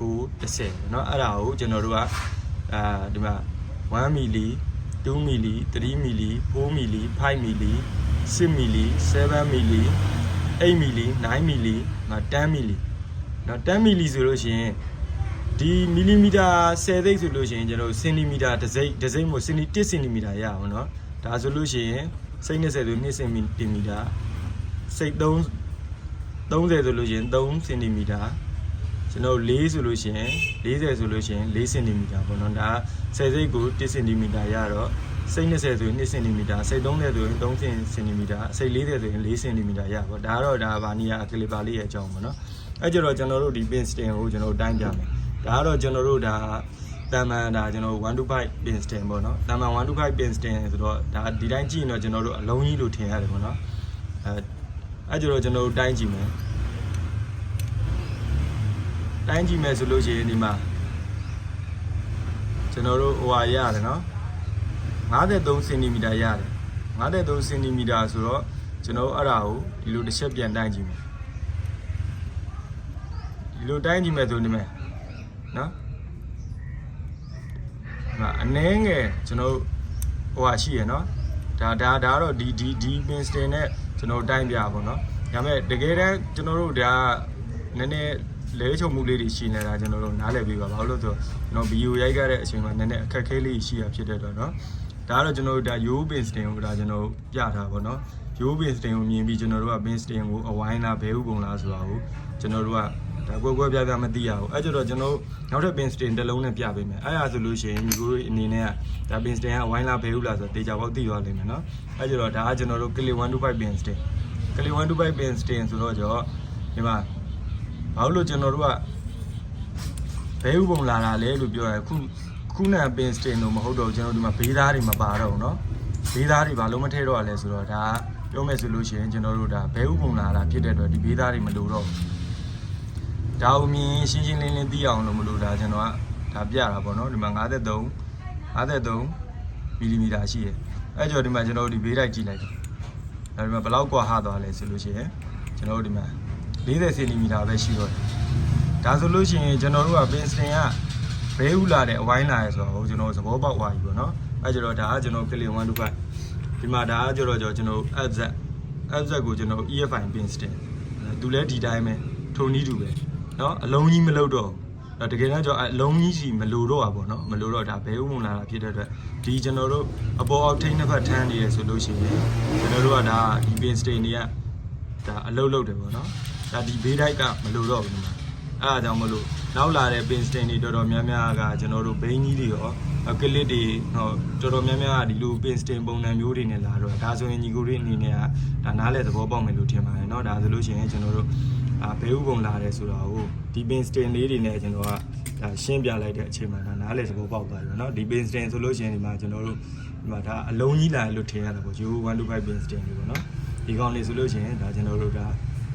9 10เนาะအဲ့ဒါကိုကျွန်တော်တို့ကဒီမှာ1 milli 2 milli 3 milli 4 milli 5 milli 6 milli 7 milli 8 milli 9 milli 10 milli เนาะ10 milli ဆိုလို့ရှိရင်ဒီမီလီမီတာ10သိန်းဆိုလို့ရှိရင်ကျွန်တော်စင်တီမီတာတစ်စိမ့်မို့1စင်တီမီတာရအောင်เนาะဒါဆိုလို့ရှိရင်စိတ်20ဆို2စင်တီမီတာစိတ်30ဆိုလို့ရှိရင်3စင်တီမီတာကျွန်တော်4ဆိုလို့ရှိရင်40ဆိုလို့ရှိရင်4စင်တီမီတာပေါ့နော်ဒါ10စိတ်ကို1စင်တီမီတာရတော့စိတ်20ဆိုရင်2စင်တီမီတာစိတ်30ဆိုရင်3စင်တီမီတာစိတ်40ဆိုရင်4စင်တီမီတာရပါဒါကတော့ဒါဗာနီယာကလီပါလေးရဲ့အကြောင်းပေါ့နော်အဲ့ကြတော့ကျွန်တော်တို့ဒီ pin stem ကိုကျွန်တော်တိုင်းပြမယ်ဒါကတော့ကျွန်တော်တို့ဒါတာမန်ဒါကျွန်တော်125 pin stem ပေါ့နော်တာမန်125 pin stem ဆိုတော့ဒါဒီတိုင်းကြည့်ရင်တော့ကျွန်တော်တို့အလုံးကြီးလို့ထင်ရတယ်ပေါ့နော်အဲ့ကြတော့ကျွန်တော်တို့တိုင်းကြည့်မယ်တိုင်းကြည့်မယ်ဆိုလို့ရှိရင်ဒီမှာကျွန်တော်တို့ဟိုဟာရတယ်နော်53စင်တီမီတာရတယ်53စင်တီမီတာဆိုတော့ကျွန်တော်အဲ့ဒါကိုဒီလိုတစ်ချက်ပြန်တိုင်းကြည့်မယ်ဒီလိုတိုင်းကြည့်မယ်ဆိုနေမယ်နော်အနည်းငယ်ကျွန်တော်ဟိုဟာရှိရနော်ဒါတော့ဒီ pin stem နဲ့ကျွန်တော်တိုင်းပြပါတော့ဒါပေမဲ့တကယ်တမ်းကျွန်တော်တို့ဒါနည်းနည်းလဲချုံမှုလေးတွေရှိနေတာကျွန်တော်တို့နားလည်ပြီးပါဘာလို့လဲဆိုတော့ကျွန်တော်ဗီဒီယိုရိုက်ခဲ့တဲ့အချိန်မှာနည်းနည်းအခက်ခဲလေးရှိရဖြစ်တဲ့တော့เนาะဒါကတော့ကျွန်တော်တို့ဒါ Yo pin stem ကိုဒါကျွန်တော်ပြထားပါတော့ Yo pin stem ကိုမြင်ပြီးကျွန်တော်တို့က pin stem ကိုအဝိုင်းလားဘဲဥပုံလားဆိုတာကိုကျွန်တော်တို့ကဒါကွဲပြမသိရဘူးအဲ့ကြတော့ကျွန်တော်နောက်ထပ် pin stem တစ်လုံးနဲ့ပြပေးမယ်အဲ့ဒါဆိုလို့ရှိရင်ဒီကိုအနေနဲ့ကဒါ pin stem ကဝိုင်းလားဘဲဥလားဆိုတော့တေချာပေါက်သိသွားလိမ့်မယ်เนาะအဲ့ကြတော့ဒါကကျွန်တော်တို့ Kili 125 pin stem Kili 125 pin stem ဆိုတော့ကျော်ဒီမှာဘာလို့ကျွန်တော်တို့ကဘဲဥပုံလာတာလဲလို့ပြောရခုနပင်စတင်တို့မဟုတ်တော့ကျွန်တော်ဒီမှာဘေးသားတွေမပါတော့ဘူးเนาะဘေးသားတွေဘာလို့မထည့်တော့လဲဆိုတော့ဒါပြောမယ်ဆိုလို့ရှိရင်ကျွန်တော်တို့ဒါဘဲဥပုံလာတာဖြစ်တဲ့အတွက်ဒီဘေးသားတွေမလိုတော့ဘူးဒါအမြင်ရှင်းရှင်းလင်းလင်းသိအောင်လို့မလို့ဒါကျွန်တော်ကဒါပြတာပေါ့เนาะဒီမှာ53မီလီမီတာရှိတယ်အဲ့ကြော်ဒီမှာကျွန်တော်တို့ဒီဘေးတိုက်ကြည့်လိုက်တယ်ဒါဒီမှာဘယ်လောက်กว่าဟာသွားလဲဆိုလို့ရှိရင်ကျွန်တော်တို့ဒီမှာ40စင်တီမီတာပဲရှိတော့တယ်ဒါဆိုလို့ရှိရင်ကျွန်တော်တို့က pin stem ကဘဲဥလာတဲ့အဝိုင်းလာရဲဆိုတော့ကျွန်တော်သဘောပေါက်သွားပြီပေါ့နော်အဲ့ကျတော့ဒါကကျွန်တော် Kili 125ဒီမှာဒါကကျတော့ကျွန်တော် FZ ကိုကျွန်တော် EFI pin stem သူလဲဒီတိုင်းပဲထုံနည်းတူပဲเนาะအလုံးကြီးမလုပ်တော့ တကယ်တော့ကျွန်တော်အလုံးကြီးစီမလိုတော့ပါပေါ့နော်မလိုတော့ဒါဘဲဥမုံလာတာဖြစ်တဲ့အတွက်ဒီကျွန်တော်တို့အပေါ်အောက်ထိန်းနှစ်ဖက်ထမ်းနေရဆိုလို့ရှိရင်ကျွန်တော်တို့ကဒါဒီ pin stain တွေကဒါအလုပ်လုပ်တယ်ပေါ့နော်ဒါဒီဘေးတိုက်ကမလိုတော့ဘူးဒီမှာအဲ့ဒါကြောင့်မလို့နောက်လာတဲ့ pin stain တွေတော်တော်များများကကျွန်တော်တို့ဘိန်းကြီးတွေရောကလစ်တွေဟောတော်တော်များများကဒီလို pin stain ပုံစံမျိုးတွေနဲ့လာတော့ဒါဆိုရင်ညီကိုတွေအနေနဲ့ကဒါနားလဲသဘောပေါက်မယ်လို့ထင်ပါတယ်เนาะဒါဆိုလို့ရှိရင်ကျွန်တော်တို့ဘဲဥပုံလာတယ်ဆိုတော့ဒီ pin stain လေးတွေနဲ့ကျွန်တော်ကဒါရှင်းပြလိုက်တဲ့အချိန်မှာဒါနားလဲသဘောပေါက်သွားပြီเนาะဒီ pin stain ဆိုလို့ရှိရင်ဒီမှာကျွန်တော်တို့ဒီမှာဒါအလုံးကြီးလာလို့ထင်ရတယ်ပေါ့ U125 pin stain တွေပေါ့เนาะဒီကောင်လေးဆိုလို့ရှိရင်ဒါကျွန်တော်တို့ဒါ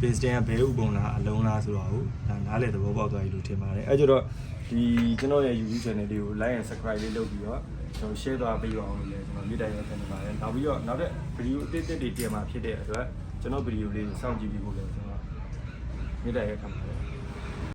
pin stain ကဘဲဥပုံလာအလုံးလားဆိုတော့ဒါနားလဲသဘောပေါက်သွားပြီလို့ထင်ပါတယ်အဲကြတော့ဒီကျွန်တော်ရဲ့ YouTube channel လေးကို like and subscribe လေးလုပ်ပြီးတော့ကျွန်တော် share သွားပေးပါအောင်လို့လည်းကျွန်တော်မြစ်တိုင်ရခံနေပါတယ်နောက်ပြီးတော့နောက်တဲ့ video အသစ်တွေတင်မှာဖြစ်တဲ့အတွက်ကျွန်တော် video လေးကိုစောင့်ကြည့်ပြီးဖို့လည်းကျွန်တော်မြစ်တိုင်ရခံပါတယ်